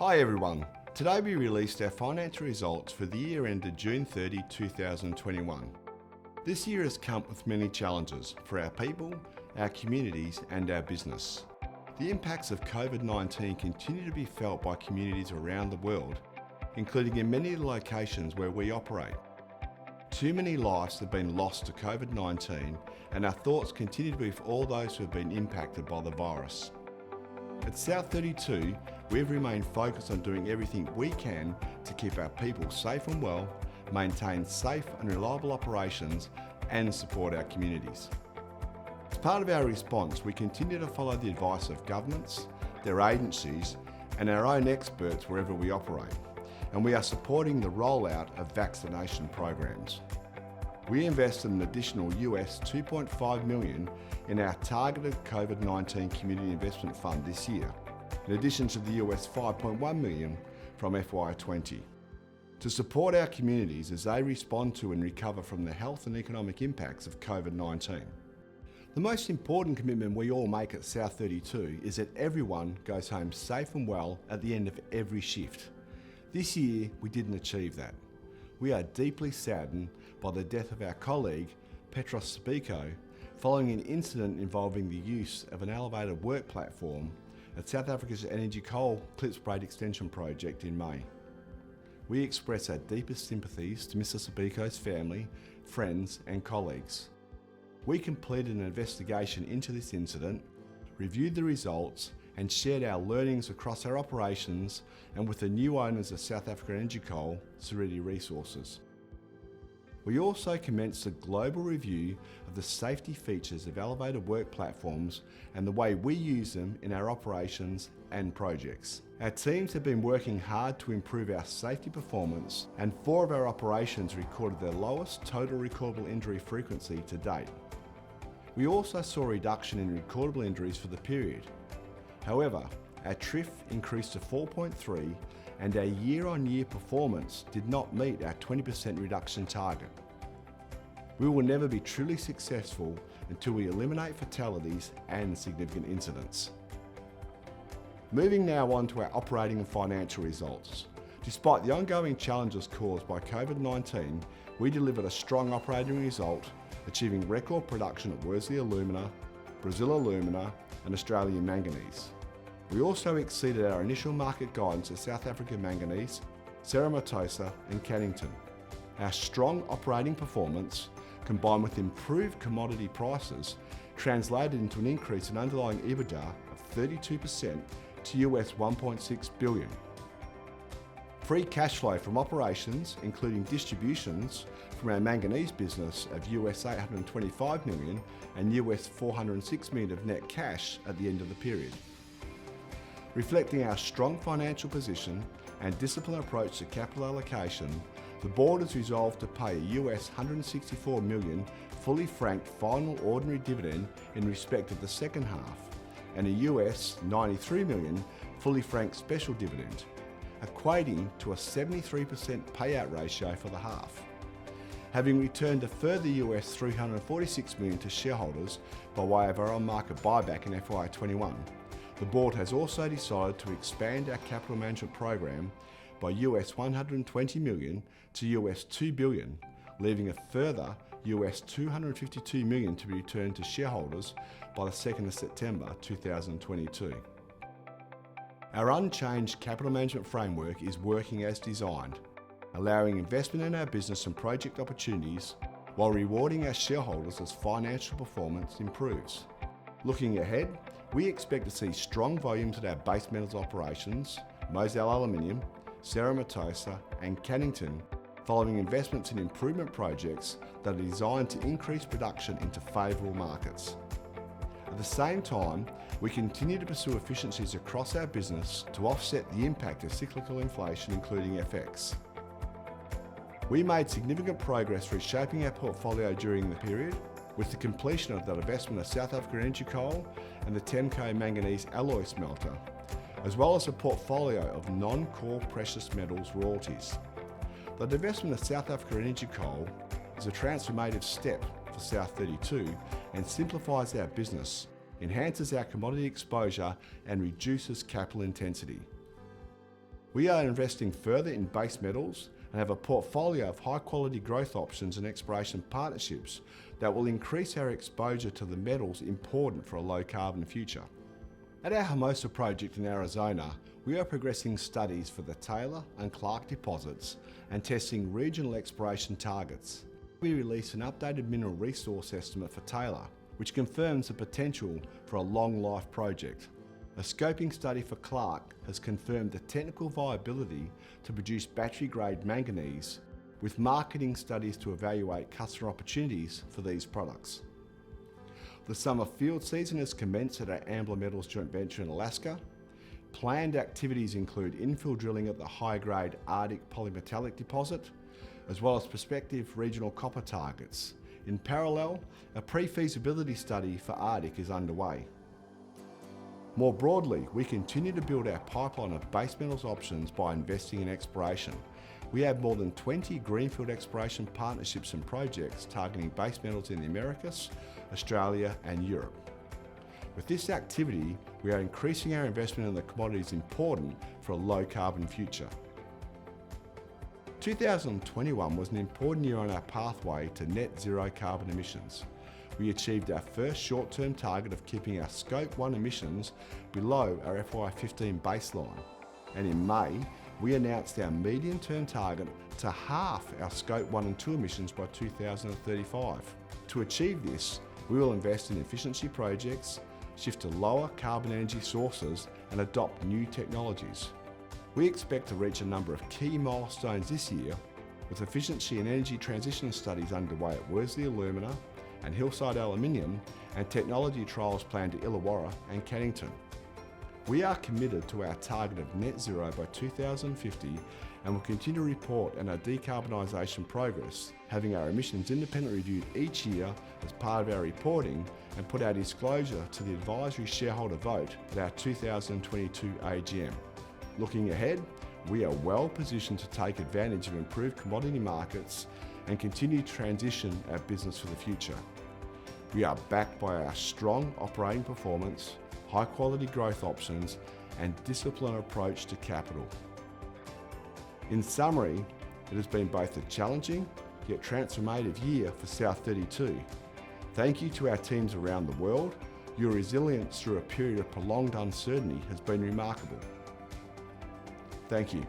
Hi everyone, today we released our financial results for the year ended June 30, 2021. This year has come with many challenges for our people, our communities and our business. The impacts of COVID-19 continue to be felt by communities around the world, including in many of the locations where we operate. Too many lives have been lost to COVID-19 and our thoughts continue to be with all those who have been impacted by the virus. At South32, we've remained focused on doing everything we can to keep our people safe and well, maintain safe and reliable operations and support our communities. As part of our response, we continue to follow the advice of governments, their agencies and our own experts wherever we operate, and we are supporting the rollout of vaccination programs. We invested an additional US $2.5 million in our targeted COVID-19 Community Investment Fund this year, in addition to the US $5.1 million from FY20, to support our communities as they respond to and recover from the health and economic impacts of COVID-19. The most important commitment we all make at South32 is that everyone goes home safe and well at the end of every shift. This year, we didn't achieve that. We are deeply saddened by the death of our colleague, Petros Sabiko, following an incident involving the use of an elevated work platform at South Africa's Energy Coal Klipspruit Extension project in May. We express our deepest sympathies to Mr. Sabiko's family, friends and colleagues. We completed an investigation into this incident, reviewed the results and shared our learnings across our operations and with the new owners of South Africa Energy Coal, Serenity Resources. We also commenced a global review of the safety features of elevated work platforms and the way we use them in our operations and projects. Our teams have been working hard to improve our safety performance, and 4 of our operations recorded their lowest total recordable injury frequency to date. We also saw a reduction in recordable injuries for the period. However, our TRIF increased to 4.3 and our year-on-year performance did not meet our 20% reduction target. We will never be truly successful until we eliminate fatalities and significant incidents. Moving now on to our operating and financial results. Despite the ongoing challenges caused by COVID-19, we delivered a strong operating result, achieving record production at Worsley Alumina, Brazil Alumina and Australian Manganese. We also exceeded our initial market guidance at South Africa Manganese, Cerro Matoso and Cannington. Our strong operating performance, combined with improved commodity prices, translated into an increase in underlying EBITDA of 32% to US $1.6 billion. Free cash flow from operations, including distributions from our manganese business of US $825 million and US $406 million of net cash at the end of the period. Reflecting our strong financial position and disciplined approach to capital allocation, the board has resolved to pay a US $164 million fully franked final ordinary dividend in respect of the second half and a US $93 million fully franked special dividend, equating to a 73% payout ratio for the half. Having returned a further US $346 million to shareholders by way of our on-market buyback in FY21, the board has also decided to expand our capital management program by US $120 million to US $2 billion, leaving a further US $252 million to be returned to shareholders by the 2nd of September 2022. Our unchanged capital management framework is working as designed, allowing investment in our business and project opportunities while rewarding our shareholders as financial performance improves. Looking ahead, we expect to see strong volumes at our base metals operations, Mozal Aluminium, Cerro Matoso and Cannington, following investments in improvement projects that are designed to increase production into favourable markets. At the same time, we continue to pursue efficiencies across our business to offset the impact of cyclical inflation, including FX. We made significant progress reshaping our portfolio during the period, with the completion of the divestment of South Africa Energy Coal and the TEMCO Manganese alloy smelter, as well as a portfolio of non-core precious metals royalties. The divestment of South Africa Energy Coal is a transformative step for South32 and simplifies our business, enhances our commodity exposure and reduces capital intensity. We are investing further in base metals and have a portfolio of high-quality growth options and exploration partnerships that will increase our exposure to the metals important for a low-carbon future. At our Hermosa project in Arizona, we are progressing studies for the Taylor and Clark deposits and testing regional exploration targets. We released an updated mineral resource estimate for Taylor, which confirms the potential for a long-life project. A scoping study for Clark has confirmed the technical viability to produce battery-grade manganese, with marketing studies to evaluate customer opportunities for these products. The summer field season has commenced at our Ambler Metals joint venture in Alaska. Planned activities include infill drilling at the high-grade Arctic polymetallic deposit, as well as prospective regional copper targets. In parallel, a pre-feasibility study for Arctic is underway. More broadly, we continue to build our pipeline of base metals options by investing in exploration. We have more than 20 greenfield exploration partnerships and projects targeting base metals in the Americas, Australia and Europe. With this activity, we are increasing our investment in the commodities important for a low-carbon future. 2021 was an important year on our pathway to net zero carbon emissions. We achieved our first short-term target of keeping our Scope 1 emissions below our FY15 baseline. And in May, we announced our medium-term target to halve our Scope 1 and 2 emissions by 2035. To achieve this, we will invest in efficiency projects, shift to lower carbon energy sources, and adopt new technologies. We expect to reach a number of key milestones this year, with efficiency and energy transition studies underway at Worsley Alumina and Hillside Aluminium, and technology trials planned at Illawarra and Cannington. We are committed to our target of net zero by 2050 and will continue to report on our decarbonisation progress, having our emissions independently reviewed each year as part of our reporting, and put our disclosure to the advisory shareholder vote at our 2022 AGM. Looking ahead, we are well positioned to take advantage of improved commodity markets and continue to transition our business for the future. We are backed by our strong operating performance, high quality growth options, and disciplined approach to capital. In summary, it has been both a challenging yet transformative year for South32. Thank you to our teams around the world. Your resilience through a period of prolonged uncertainty has been remarkable. Thank you.